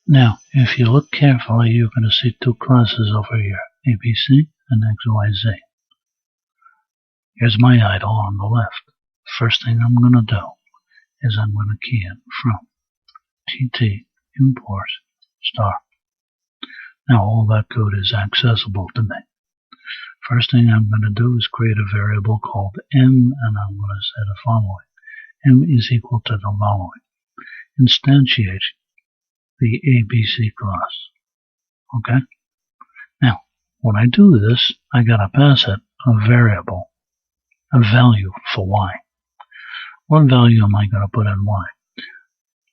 Now, if you look carefully, you're going to see two classes over here, ABC and XYZ. Here's my idle on the left. First thing I'm going to do is I'm going to key in from TT import star. Now all that code is accessible to me. First thing I'm going to do is create a variable called M, and I'm going to say the following. M is equal to the following. Instantiate the ABC class. Okay? Now, when I do this, I got to pass it a variable, a value for Y. What value am I going to put in Y?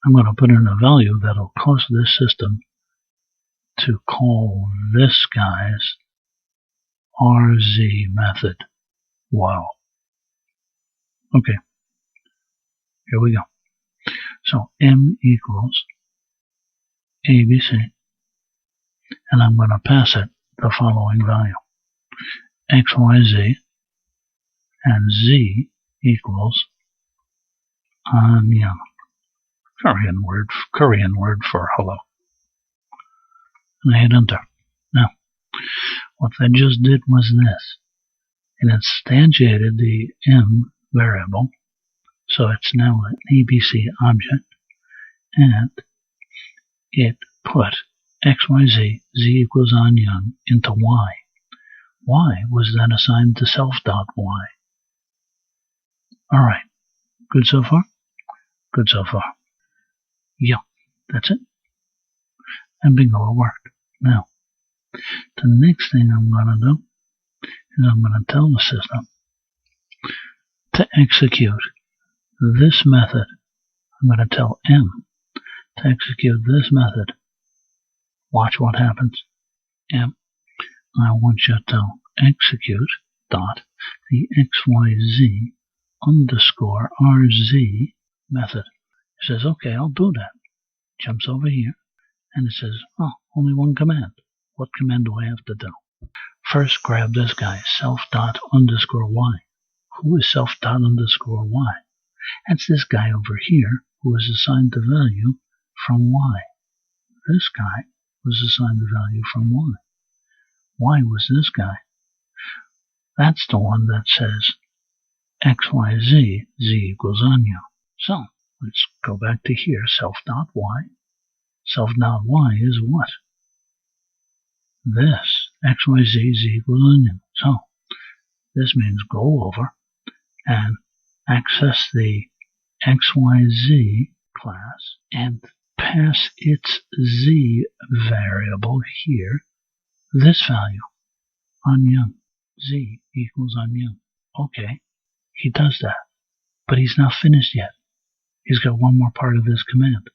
I'm going to put in a value that'll cause this system to call this guy's RZ method. Wow. Okay. Here we go. So M equals ABC, and I'm going to pass it the following value. XYZ and Z equals onion. Korean word for hello. And I hit enter. Now, what I just did was this. It instantiated the M variable, so it's now an ABC object, and it put XYZ, Z equals onion, into Y. Y was then assigned to self.Y. Alright, good so far? Good so far. Yeah, that's it. And bingo, it worked. Now, the next thing I'm going to do is I'm going to tell the system to execute this method. I'm going to tell M to execute this method. Watch what happens. M, I want you to execute dot the XYZ underscore RZ method. It says, okay, I'll do that. Jumps over here, and it says, oh, only one command. What command do I have to do? First, grab this guy, self._y. Who is self._y? That's this guy over here who is assigned the value from Y. This guy was assigned the value from Y. Y was this guy. That's the one that says XYZ, Z equals onion. So, let's go back to here, self.y. Self.y is what? This, XYZ, Z equals onion. So, this means go over and access the XYZ class and pass its Z variable here, this value, onion, Z equals onion. Okay, he does that, but he's not finished yet. He's got one more part of this command.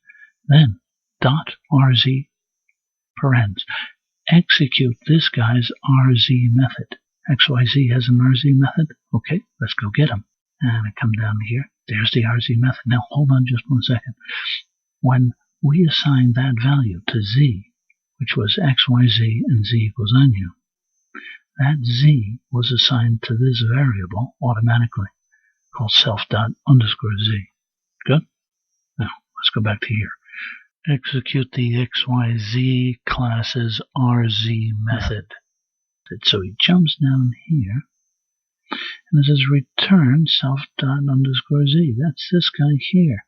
Then, dot RZ parens. Execute this guy's RZ method. XYZ has an RZ method. Okay, let's go get him. And I come down here. There's the RZ method. Now, hold on just 1 second. When we assign that value to Z, which was XYZ and Z equals onion, that Z was assigned to this variable automatically, called self._Z. Good? Now, let's go back to here. Execute the XYZ class's RZ method. So he jumps down here, and it says return self._Z. That's this guy here.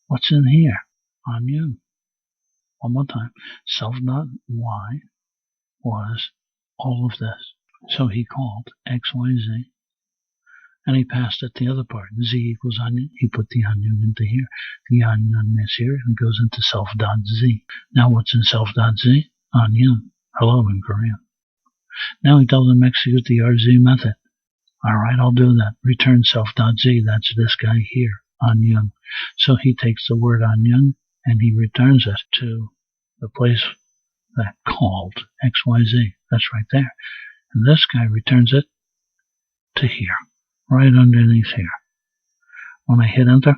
What's in here? Onion. One more time. Self.y was all of this. So he called XYZ, and he passed it the other part. Z equals onion. He put the onion into here. The onion is here, and it goes into self.z. Now what's in self.z? Onion. Hello in Korean. Now he tells him execute the RZ method. Alright, I'll do that. Return self.z. That's this guy here. Onion. So he takes the word onion, and he returns it to the place that called XYZ. That's right there. And this guy returns it to here. Right underneath here. When I hit enter,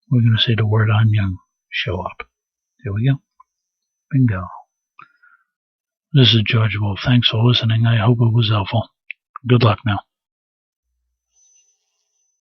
we're going to see the word onion show up. There we go. Bingo. This is George Wolf. Thanks for listening. I hope it was helpful. Good luck now.